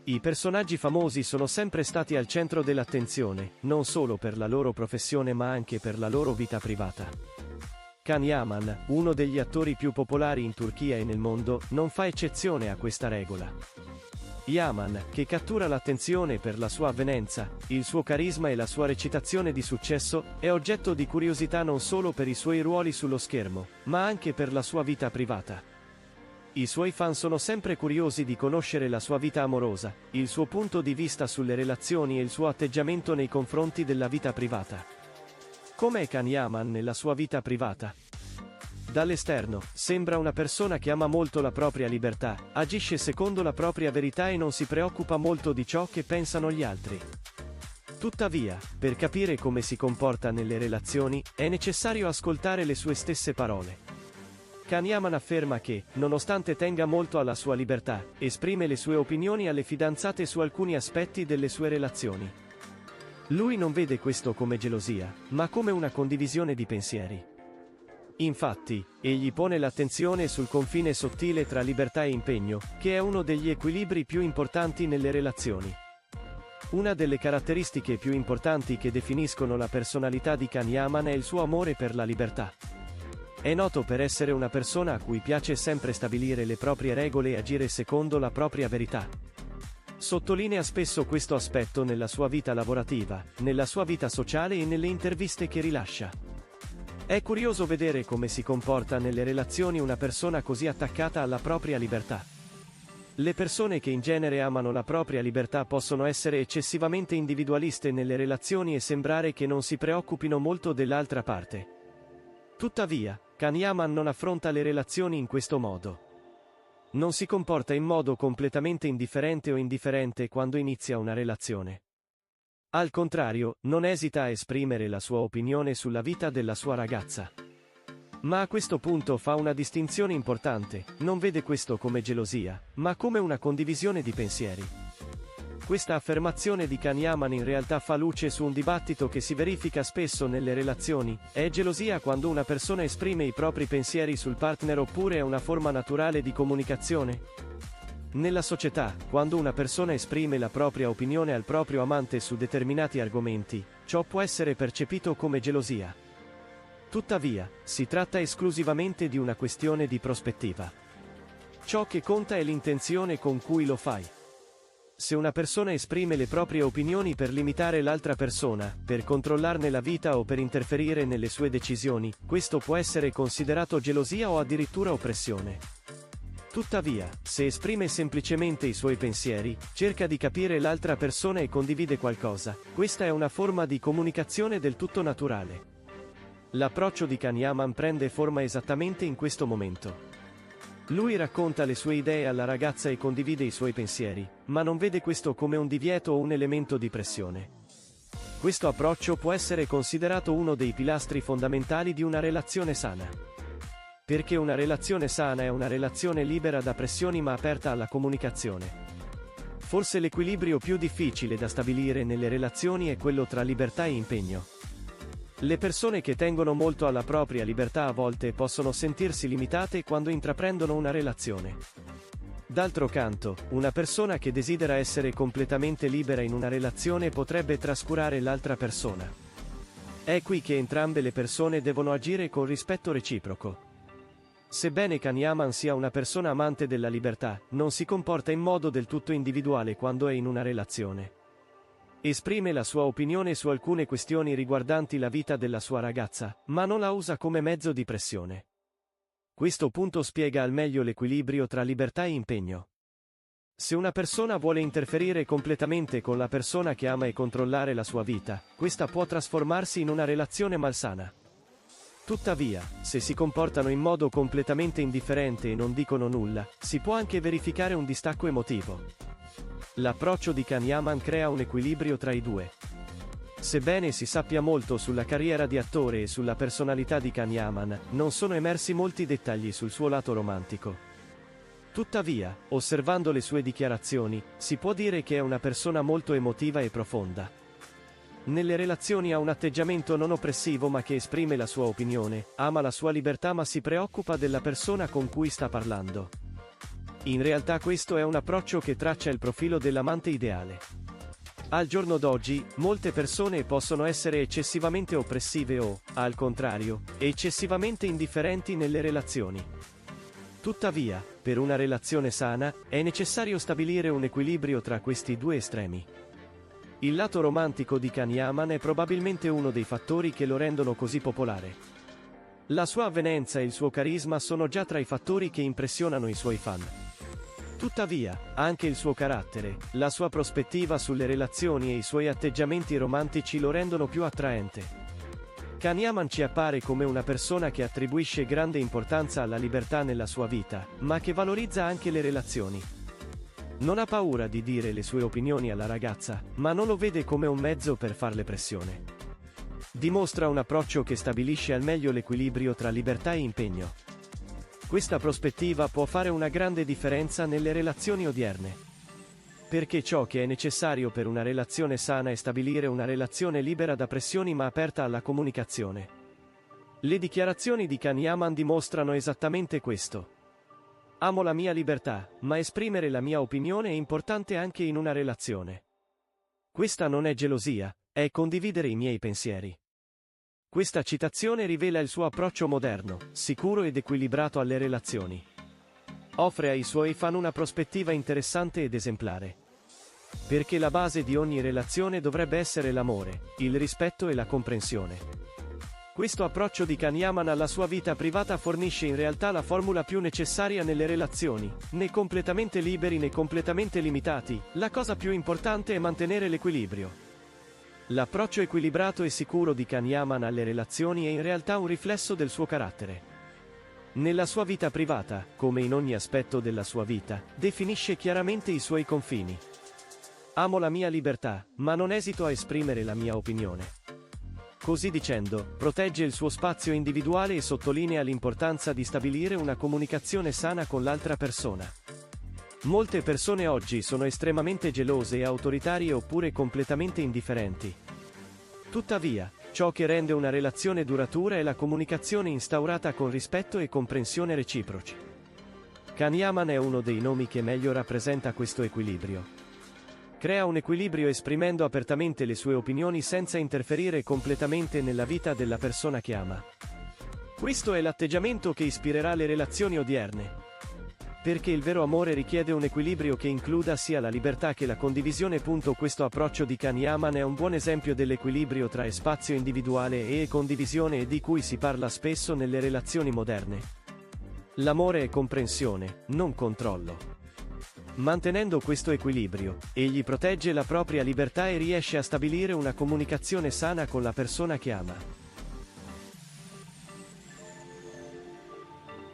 I personaggi famosi sono sempre stati al centro dell'attenzione, non solo per la loro professione ma anche per la loro vita privata. Can Yaman, uno degli attori più popolari in Turchia e nel mondo, non fa eccezione a questa regola. Yaman, che cattura l'attenzione per la sua avvenenza, il suo carisma e la sua recitazione di successo, è oggetto di curiosità non solo per i suoi ruoli sullo schermo, ma anche per la sua vita privata. I suoi fan sono sempre curiosi di conoscere la sua vita amorosa, il suo punto di vista sulle relazioni e il suo atteggiamento nei confronti della vita privata. Com'è Can Yaman nella sua vita privata? Dall'esterno, sembra una persona che ama molto la propria libertà, agisce secondo la propria verità e non si preoccupa molto di ciò che pensano gli altri. Tuttavia, per capire come si comporta nelle relazioni, è necessario ascoltare le sue stesse parole. Can Yaman afferma che, nonostante tenga molto alla sua libertà, esprime le sue opinioni alle fidanzate su alcuni aspetti delle sue relazioni. Lui non vede questo come gelosia, ma come una condivisione di pensieri. Infatti, egli pone l'attenzione sul confine sottile tra libertà e impegno, che è uno degli equilibri più importanti nelle relazioni. Una delle caratteristiche più importanti che definiscono la personalità di Can Yaman è il suo amore per la libertà. È noto per essere una persona a cui piace sempre stabilire le proprie regole e agire secondo la propria verità. Sottolinea spesso questo aspetto nella sua vita lavorativa, nella sua vita sociale e nelle interviste che rilascia. È curioso vedere come si comporta nelle relazioni una persona così attaccata alla propria libertà. Le persone che in genere amano la propria libertà possono essere eccessivamente individualiste nelle relazioni e sembrare che non si preoccupino molto dell'altra parte. Tuttavia, Can Yaman non affronta le relazioni in questo modo. Non si comporta in modo completamente indifferente o indifferente quando inizia una relazione. Al contrario, non esita a esprimere la sua opinione sulla vita della sua ragazza. Ma a questo punto fa una distinzione importante, non vede questo come gelosia, ma come una condivisione di pensieri. Questa affermazione di Can Yaman in realtà fa luce su un dibattito che si verifica spesso nelle relazioni: è gelosia quando una persona esprime i propri pensieri sul partner oppure è una forma naturale di comunicazione? Nella società, quando una persona esprime la propria opinione al proprio amante su determinati argomenti, ciò può essere percepito come gelosia. Tuttavia, si tratta esclusivamente di una questione di prospettiva. Ciò che conta è l'intenzione con cui lo fai. Se una persona esprime le proprie opinioni per limitare l'altra persona, per controllarne la vita o per interferire nelle sue decisioni, questo può essere considerato gelosia o addirittura oppressione. Tuttavia, se esprime semplicemente i suoi pensieri, cerca di capire l'altra persona e condivide qualcosa, questa è una forma di comunicazione del tutto naturale. L'approccio di Can Yaman prende forma esattamente in questo momento. Lui racconta le sue idee alla ragazza e condivide i suoi pensieri, ma non vede questo come un divieto o un elemento di pressione. Questo approccio può essere considerato uno dei pilastri fondamentali di una relazione sana. Perché una relazione sana è una relazione libera da pressioni ma aperta alla comunicazione. Forse l'equilibrio più difficile da stabilire nelle relazioni è quello tra libertà e impegno. Le persone che tengono molto alla propria libertà a volte possono sentirsi limitate quando intraprendono una relazione. D'altro canto, una persona che desidera essere completamente libera in una relazione potrebbe trascurare l'altra persona. È qui che entrambe le persone devono agire con rispetto reciproco. Sebbene Can Yaman sia una persona amante della libertà, non si comporta in modo del tutto individuale quando è in una relazione. Esprime la sua opinione su alcune questioni riguardanti la vita della sua ragazza, ma non la usa come mezzo di pressione. Questo punto spiega al meglio l'equilibrio tra libertà e impegno. Se una persona vuole interferire completamente con la persona che ama e controllare la sua vita, questa può trasformarsi in una relazione malsana. Tuttavia, se si comportano in modo completamente indifferente e non dicono nulla, si può anche verificare un distacco emotivo. L'approccio di Can Yaman crea un equilibrio tra i due. Sebbene si sappia molto sulla carriera di attore e sulla personalità di Can Yaman, non sono emersi molti dettagli sul suo lato romantico. Tuttavia, osservando le sue dichiarazioni, si può dire che è una persona molto emotiva e profonda. Nelle relazioni ha un atteggiamento non oppressivo ma che esprime la sua opinione, ama la sua libertà ma si preoccupa della persona con cui sta parlando. In realtà questo è un approccio che traccia il profilo dell'amante ideale. Al giorno d'oggi, molte persone possono essere eccessivamente oppressive o, al contrario, eccessivamente indifferenti nelle relazioni. Tuttavia, per una relazione sana, è necessario stabilire un equilibrio tra questi due estremi. Il lato romantico di Can Yaman è probabilmente uno dei fattori che lo rendono così popolare. La sua avvenenza e il suo carisma sono già tra i fattori che impressionano i suoi fan. Tuttavia, anche il suo carattere, la sua prospettiva sulle relazioni e i suoi atteggiamenti romantici lo rendono più attraente. Can Yaman ci appare come una persona che attribuisce grande importanza alla libertà nella sua vita, ma che valorizza anche le relazioni. Non ha paura di dire le sue opinioni alla ragazza, ma non lo vede come un mezzo per farle pressione. Dimostra un approccio che stabilisce al meglio l'equilibrio tra libertà e impegno. Questa prospettiva può fare una grande differenza nelle relazioni odierne. Perché ciò che è necessario per una relazione sana è stabilire una relazione libera da pressioni ma aperta alla comunicazione. Le dichiarazioni di Can Yaman dimostrano esattamente questo. Amo la mia libertà, ma esprimere la mia opinione è importante anche in una relazione. Questa non è gelosia, è condividere i miei pensieri. Questa citazione rivela il suo approccio moderno, sicuro ed equilibrato alle relazioni. Offre ai suoi fan una prospettiva interessante ed esemplare. Perché la base di ogni relazione dovrebbe essere l'amore, il rispetto e la comprensione. Questo approccio di Can Yaman alla sua vita privata fornisce in realtà la formula più necessaria nelle relazioni, né completamente liberi né completamente limitati, la cosa più importante è mantenere l'equilibrio. L'approccio equilibrato e sicuro di Can Yaman alle relazioni è in realtà un riflesso del suo carattere. Nella sua vita privata, come in ogni aspetto della sua vita, definisce chiaramente i suoi confini. Amo la mia libertà, ma non esito a esprimere la mia opinione. Così dicendo, protegge il suo spazio individuale e sottolinea l'importanza di stabilire una comunicazione sana con l'altra persona. Molte persone oggi sono estremamente gelose e autoritarie oppure completamente indifferenti. Tuttavia, ciò che rende una relazione duratura è la comunicazione instaurata con rispetto e comprensione reciproci. Can Yaman è uno dei nomi che meglio rappresenta questo equilibrio. Crea un equilibrio esprimendo apertamente le sue opinioni senza interferire completamente nella vita della persona che ama. Questo è l'atteggiamento che ispirerà le relazioni odierne. Perché il vero amore richiede un equilibrio che includa sia la libertà che la condivisione. Questo approccio di Can Yaman è un buon esempio dell'equilibrio tra spazio individuale e condivisione e di cui si parla spesso nelle relazioni moderne. L'amore è comprensione, non controllo. Mantenendo questo equilibrio, egli protegge la propria libertà e riesce a stabilire una comunicazione sana con la persona che ama.